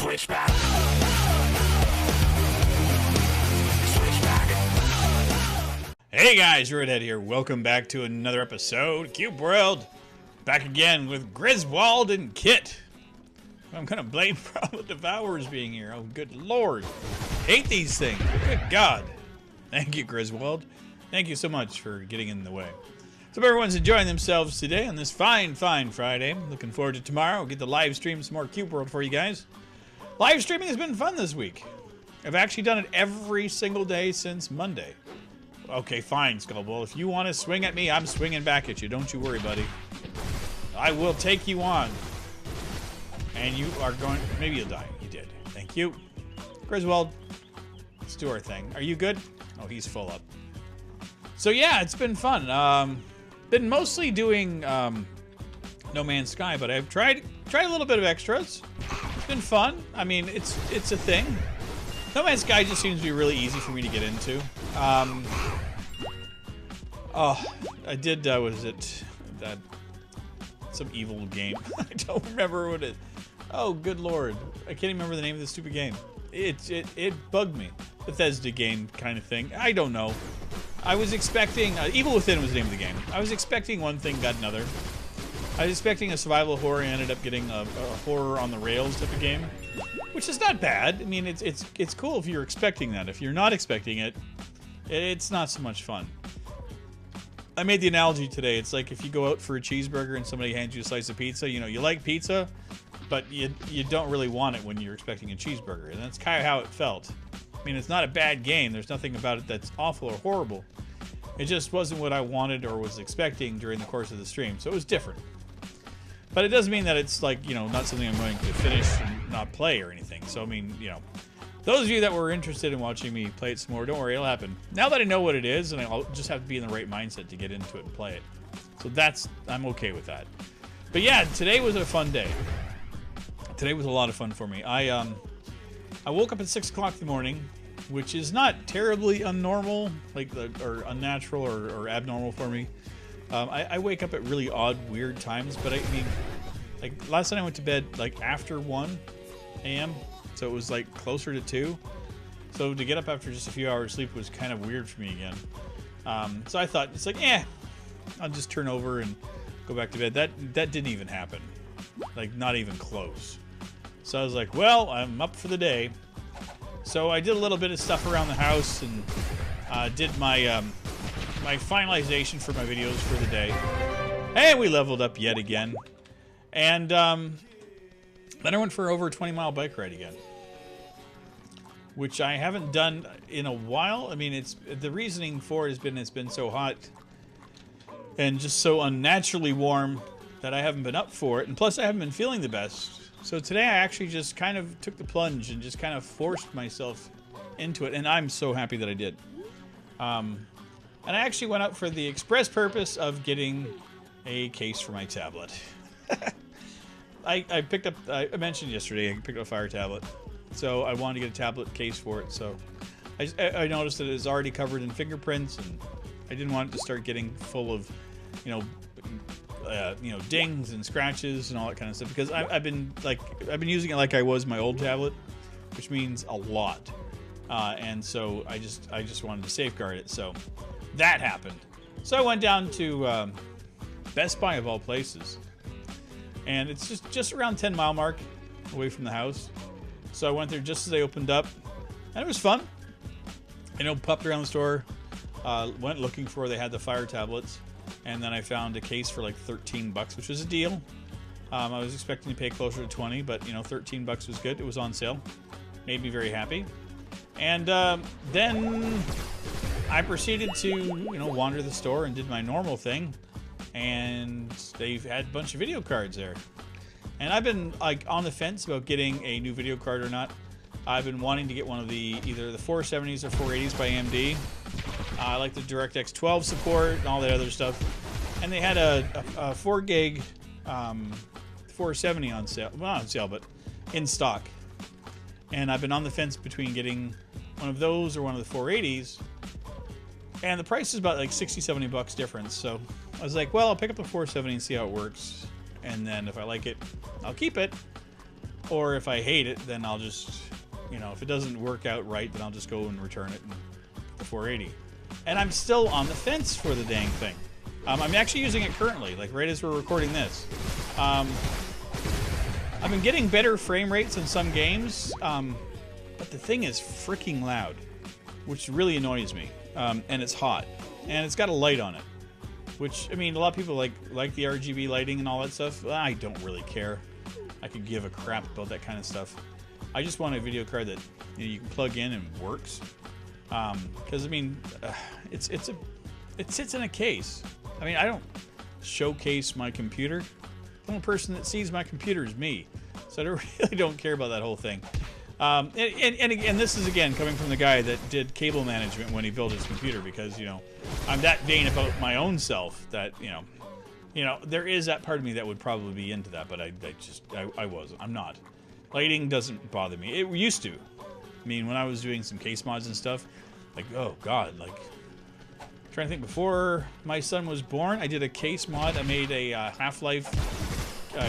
Switchback. Switchback. Hey guys, Rivet here. Welcome back to another episode of Cube World. Back again with Griswold and Kitt. I'm gonna blame probably Devourers being here. Oh, good lord. Hate these things. Good God. Thank you, Griswold. Thank you so much for getting in the way. So everyone's enjoying themselves today on this fine Friday. Looking forward to tomorrow. We'll get to live stream some more Cube World for you guys. Live streaming has been fun this week. I've actually done it every single day since Monday. Okay, fine, Skullbull. If you want to swing at me, I'm swinging back at you. Don't you worry, buddy. I will take you on. And you are going... Maybe you'll die. You did. Thank you. Griswold, let's do our thing. Are you good? Oh, he's full up. So yeah, it's been fun. Been mostly doing No Man's Sky, but I've tried a little bit of extras. It's been fun. I mean, it's a thing. No Man's Sky just seems to be really easy for me to get into. Oh, I did, was it that some evil game? I don't remember what it. Oh, good lord, I can't even remember the name of this stupid game. It bugged me. Bethesda game kind of thing. I don't know. I was expecting Evil Within was the name of the game. I was expecting one thing, got another. I was expecting a survival horror, and ended up getting a horror on the rails type of game, which is not bad. I mean, it's cool if you're expecting that. If you're not expecting it, it's not so much fun. I made the analogy today. It's like if you go out for a cheeseburger and somebody hands you a slice of pizza. You know, you like pizza, but you don't really want it when you're expecting a cheeseburger, and that's kind of how it felt. I mean, it's not a bad game. There's nothing about it that's awful or horrible. It just wasn't what I wanted or was expecting during the course of the stream, so it was different. But it doesn't mean that it's like, you know, not something I'm going to finish and not play or anything. So, I mean, you know, those of you that were interested in watching me play it some more, don't worry, it'll happen. Now that I know what it is, and I'll just have to be in the right mindset to get into it and play it. So I'm okay with that. But yeah, today was a fun day. Today was a lot of fun for me. I woke up at 6 o'clock in the morning, which is not terribly unnormal, or unnatural or abnormal for me. I wake up at really odd, weird times, but I mean, like last night I went to bed like after 1 a.m., so it was like closer to 2. So to get up after just a few hours sleep was kind of weird for me again. So I thought, it's like, I'll just turn over and go back to bed. That didn't even happen, like not even close. So I was like, well, I'm up for the day. So I did a little bit of stuff around the house and did my my finalization for my videos for the day. And we leveled up yet again. And then I went for over a 20-mile bike ride again, which I haven't done in a while. I mean, the reasoning for it has been it's been so hot and just so unnaturally warm that I haven't been up for it. And plus, I haven't been feeling the best. So today I actually just kind of took the plunge and just kind of forced myself into it. And I'm so happy that I did. And I actually went out for the express purpose of getting a case for my tablet. I picked up, I mentioned yesterday, I picked up a Fire tablet. So I wanted to get a tablet case for it. So I noticed that it was already covered in fingerprints, and I didn't want it to start getting full of, dings and scratches and all that kind of stuff, because I've been using it like I was my old tablet, which means a lot. And so I just wanted to safeguard it. So that happened. So I went down to Best Buy of all places, and it's just around 10-mile mark away from the house. So I went there just as they opened up, and it was fun. Popped around the store, went looking for where they had the Fire tablets, and then I found a case for like $13, which was a deal. I was expecting to pay closer to 20, but 13 bucks was good. It was on sale. Made me very happy. And then I proceeded to, wander the store and did my normal thing. And they've had a bunch of video cards there. And I've been like on the fence about getting a new video card or not. I've been wanting to get one of either the 470s or 480s by AMD. I like the DirectX 12 support and all that other stuff. And they had a 4 gig 470 on sale. Well, not on sale, but in stock. And I've been on the fence between getting one of those or one of the 480s. And the price is about like 60, 70 bucks difference. So I was like, well, I'll pick up the 470 and see how it works. And then if I like it, I'll keep it. Or if I hate it, then I'll just, you know, if it doesn't work out right, then I'll just go and return it and the 480. And I'm still on the fence for the dang thing. I'm actually using it currently, like right as we're recording this. I've been getting better frame rates in some games, but the thing is freaking loud, which really annoys me. And it's hot, and it's got a light on it, which, I mean, a lot of people like the RGB lighting and all that stuff. I don't really care. I could give a crap about that kind of stuff. I just want a video card that, you know, you can plug in and works. Because I mean, it sits in a case. I mean, I don't showcase my computer. The only person that sees my computer is me, so I really don't care about that whole thing. And again, this is again coming from the guy that did cable management when he built his computer, because, you know, I'm that vain about my own self that, you know, there is that part of me that would probably be into that, but I wasn't. I'm not. Lighting doesn't bother me. It used to. I mean, when I was doing some case mods and stuff, like, oh god, like, I'm trying to think, before my son was born, I did a case mod. I made a Half-Life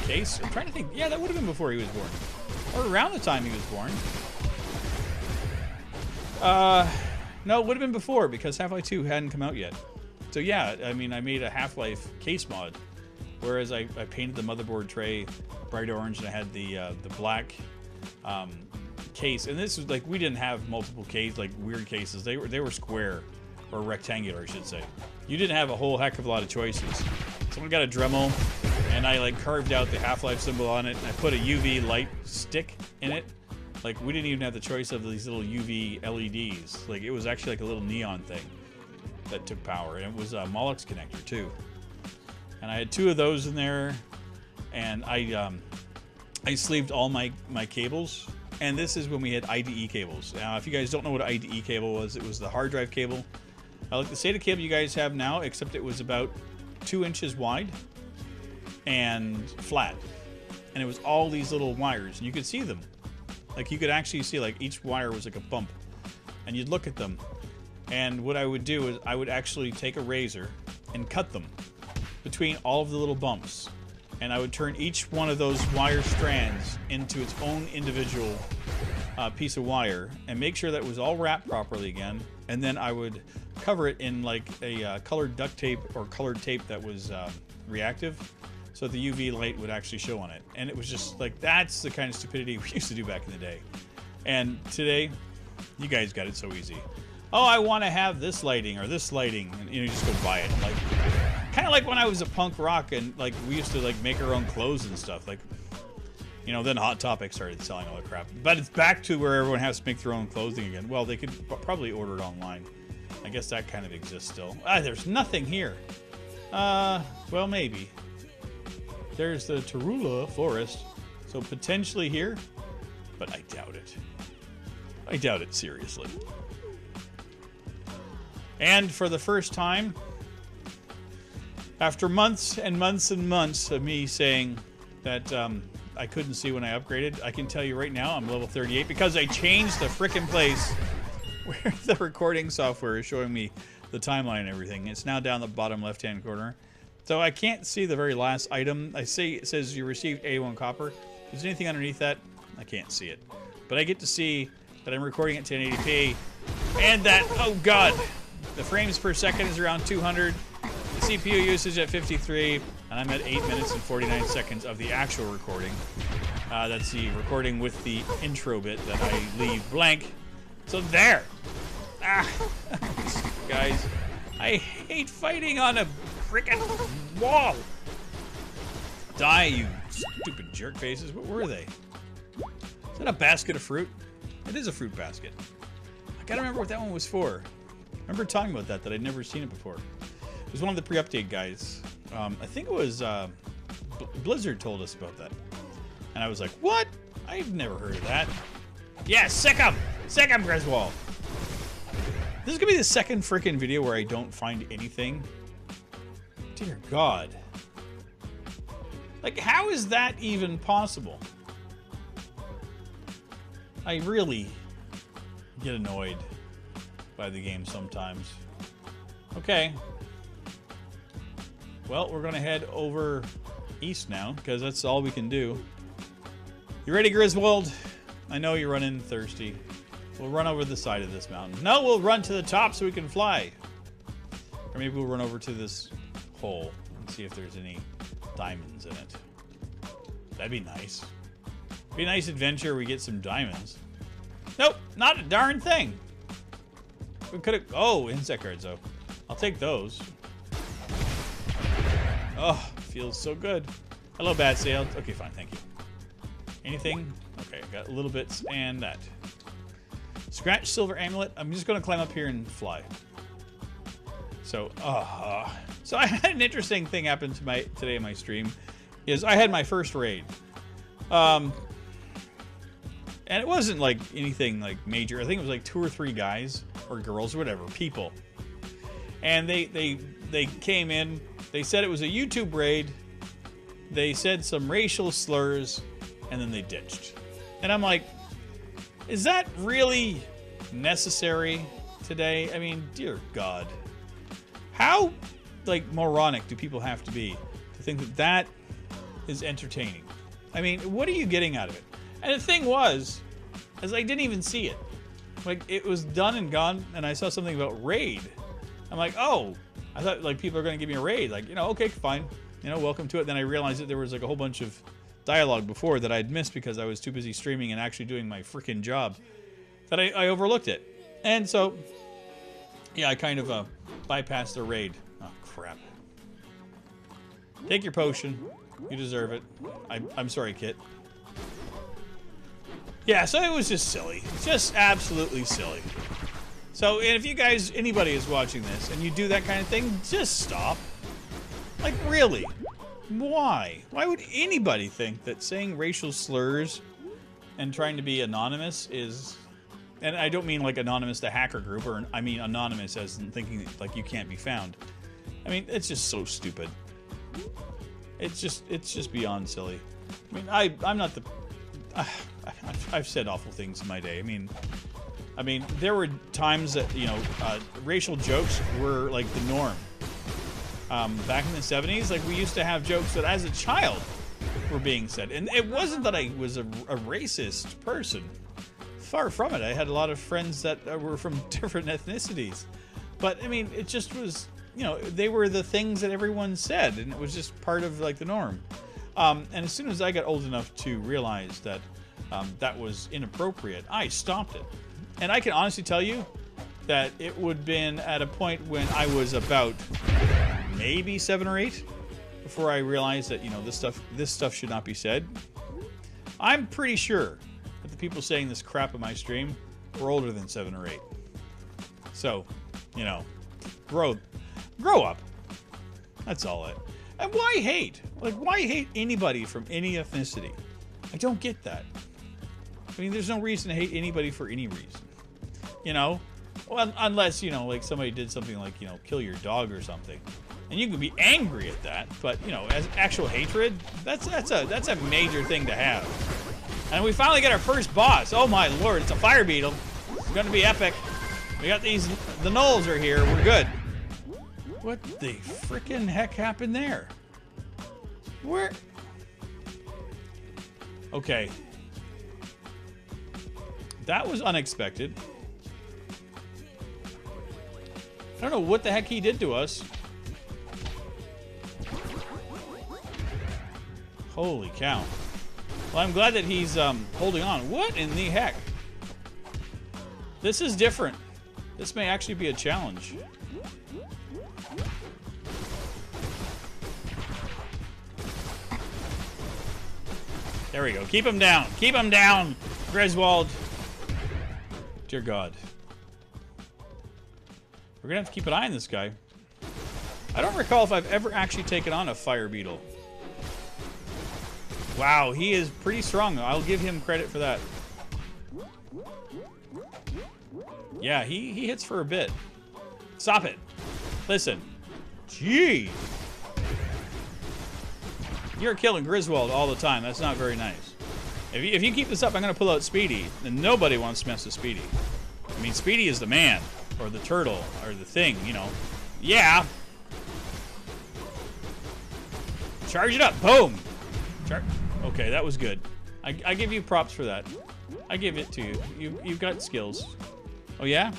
case. I'm trying to think. Yeah, that would have been before he was born, or around the time he was born. No, it would have been before, because Half-Life 2 hadn't come out yet. So yeah, I mean, I made a Half-Life case mod, whereas I painted the motherboard tray bright orange, and I had the black case. And this was like, we didn't have multiple case, like weird cases. They were square, or rectangular, I should say. You didn't have a whole heck of a lot of choices. Someone got a Dremel, and I like carved out the Half-Life symbol on it, and I put a UV light stick in it. Like, we didn't even have the choice of these little UV LEDs. Like, it was actually like a little neon thing that took power, and it was a Molex connector too. And I had 2 of those in there, and I sleeved all my cables. And this is when we had IDE cables. Now, if you guys don't know what an IDE cable was, it was the hard drive cable. Like the SATA cable you guys have now, except it was about 2 inches wide and flat. And it was all these little wires, and you could see them. Like, you could actually see, like, each wire was like a bump. And you'd look at them. And what I would do is I would actually take a razor and cut them between all of the little bumps. And I would turn each one of those wire strands into its own individual piece of wire, and make sure that it was all wrapped properly again. And then I would cover it in like a colored duct tape or colored tape that was reactive, so the UV light would actually show on it. And it was just like, that's the kind of stupidity we used to do back in the day. And today, you guys got it so easy. Oh, I want to have this lighting or this lighting, and you just go buy it. Like, kind of like when I was a punk rock, and like we used to like make our own clothes and stuff. Like, you know, then Hot Topic started selling all the crap. But it's back to where everyone has to make their own clothing again. Well, they could probably order it online. I guess that kind of exists still. There's nothing here. Well, maybe. There's the Tarula Forest, so potentially here, but I doubt it. I doubt it seriously. And for the first time, after months and months and months of me saying that I couldn't see when I upgraded, I can tell you right now I'm level 38 because I changed the frickin' place where the recording software is showing me the timeline and everything. It's now down the bottom left-hand corner. So I can't see the very last item. I see it says you received A1 copper. If there's anything underneath that, I can't see it. But I get to see that I'm recording at 1080p, and that, oh god, the frames per second is around 200. The CPU usage at 53, and I'm at 8 minutes and 49 seconds of the actual recording. That's the recording with the intro bit that I leave blank. So there. Guys, I hate fighting on a frickin' wall. Die, you stupid jerk faces. What were they? Is that a basket of fruit? It is a fruit basket. I gotta remember what that one was for. I remember talking about that I'd never seen it before. It was one of the pre-update guys. I think it was Blizzard told us about that. And I was like, what? I've never heard of that. Yeah, sick 'em! Sick 'em, Griswold! This is gonna be the second frickin' video where I don't find anything. Dear God. Like, how is that even possible? I really get annoyed by the game sometimes. Okay. Well, we're gonna head over east now, because that's all we can do. You ready, Griswold? I know you're running thirsty. We'll run over the side of this mountain. No, we'll run to the top so we can fly. Or maybe we'll run over to this hole and see if there's any diamonds in it. That'd be nice. Be a nice adventure. We get some diamonds. Nope, not a darn thing. We could have. Oh, insect cards though. I'll take those. Oh, feels so good. Hello, bad sale. Okay, fine, thank you. Anything? Okay, I got little bits and that. Scratch silver amulet. I'm just gonna climb up here and fly. So, so I had an interesting thing happen to today in my stream. Is I had my first raid. And it wasn't like anything like major. I think it was like 2 or 3 guys or girls or whatever, people. And they came in. They said it was a YouTube raid. They said some racial slurs, and then they ditched. And I'm like, is that really necessary today? I mean, dear God. How, like, moronic do people have to be to think that that is entertaining? I mean, what are you getting out of it? And the thing was, is I didn't even see it. Like, it was done and gone, and I saw something about raid. I'm like, oh, I thought, like, people are going to give me a raid. Like, you know, okay, fine. You know, welcome to it. Then I realized that there was, like, a whole bunch of dialogue before that I'd missed because I was too busy streaming and actually doing my freaking job that I overlooked it. And so, yeah, I kind of bypassed the raid. Oh, crap. Take your potion. You deserve it. I'm sorry, Kitt. Yeah, so it was just silly. Just absolutely silly. So, and if you guys, anybody is watching this and you do that kind of thing, just stop. Like, really? Why? Why would anybody think that saying racial slurs and trying to be anonymous is... And I don't mean like anonymous the hacker group, or I mean anonymous as in thinking like you can't be found. I mean, it's just so stupid. It's just beyond silly. I mean, I'm not the... I've said awful things in my day. I mean, there were times that, you know, racial jokes were like the norm. Back in the 70s, like, we used to have jokes that as a child were being said. And it wasn't that I was a racist person. Far from it. I had a lot of friends that were from different ethnicities. But, I mean, it just was, you know, they were the things that everyone said, and it was just part of, like, the norm. And as soon as I got old enough to realize that that was inappropriate, I stopped it. And I can honestly tell you that it would have been at a point when I was about maybe 7 or 8 before I realized that, you know, this stuff should not be said. I'm pretty sure that the people saying this crap on my stream were older than 7 or 8. So, you know, grow up. That's all it. And why hate? Like, why hate anybody from any ethnicity? I don't get that. I mean, there's no reason to hate anybody for any reason. You know? Well, unless, you know, like somebody did something like, you know, kill your dog or something. And you can be angry at that, but, you know, as actual hatred, that's a major thing to have. And we finally get our first boss. Oh my lord, it's a fire beetle. It's gonna be epic. We got the gnolls are here. We're good. What the frickin' heck happened there? Where? Okay. That was unexpected. I don't know what the heck he did to us. Holy cow. Well, I'm glad that he's holding on. What in the heck? This is different. This may actually be a challenge. There we go. Keep him down. Keep him down, Griswold. Dear God. We're going to have to keep an eye on this guy. I don't recall if I've ever actually taken on a fire beetle. Wow, he is pretty strong. I'll give him credit for that. Yeah, he hits for a bit. Stop it. Listen. Gee. You're killing Griswold all the time. That's not very nice. If you keep this up, I'm going to pull out Speedy. And nobody wants to mess with Speedy. I mean, Speedy is the man. Or the turtle. Or the thing, you know. Yeah. Charge it up. Boom. Okay, that was good. I give you props for that. I give it to you. You've got skills. Oh yeah?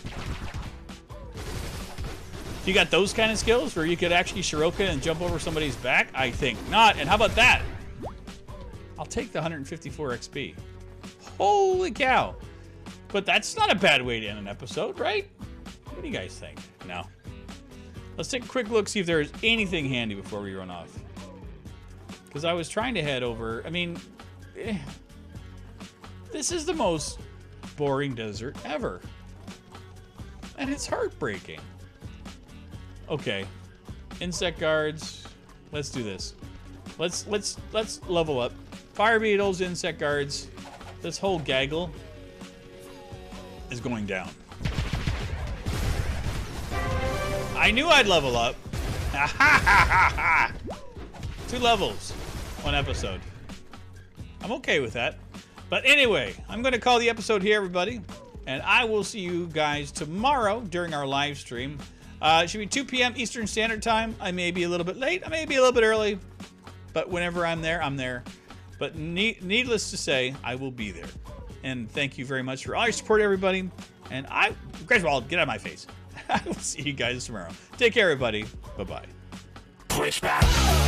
You got those kind of skills where you could actually Shiroka and jump over somebody's back? I think not. And how about that? I'll take the 154 XP. Holy cow. But that's not a bad way to end an episode, right? What do you guys think? No. Let's take a quick look, see if there's anything handy before we run off. Because I was trying to head over. I mean, this is the most boring desert ever. And it's heartbreaking. Okay. Insect guards. Let's do this. Let's level up. Fire beetles, insect guards. This whole gaggle is going down. I knew I'd level up. 2 levels, 1 episode. I'm okay with that. But anyway, I'm going to call the episode here, everybody. And I will see you guys tomorrow during our live stream. It should be 2 p.m. Eastern Standard Time. I may be a little bit late. I may be a little bit early. But whenever I'm there, I'm there. But needless to say, I will be there. And thank you very much for all your support, everybody. And Griswold, get out of my face. I will see you guys tomorrow. Take care, everybody. Bye-bye. Switchback.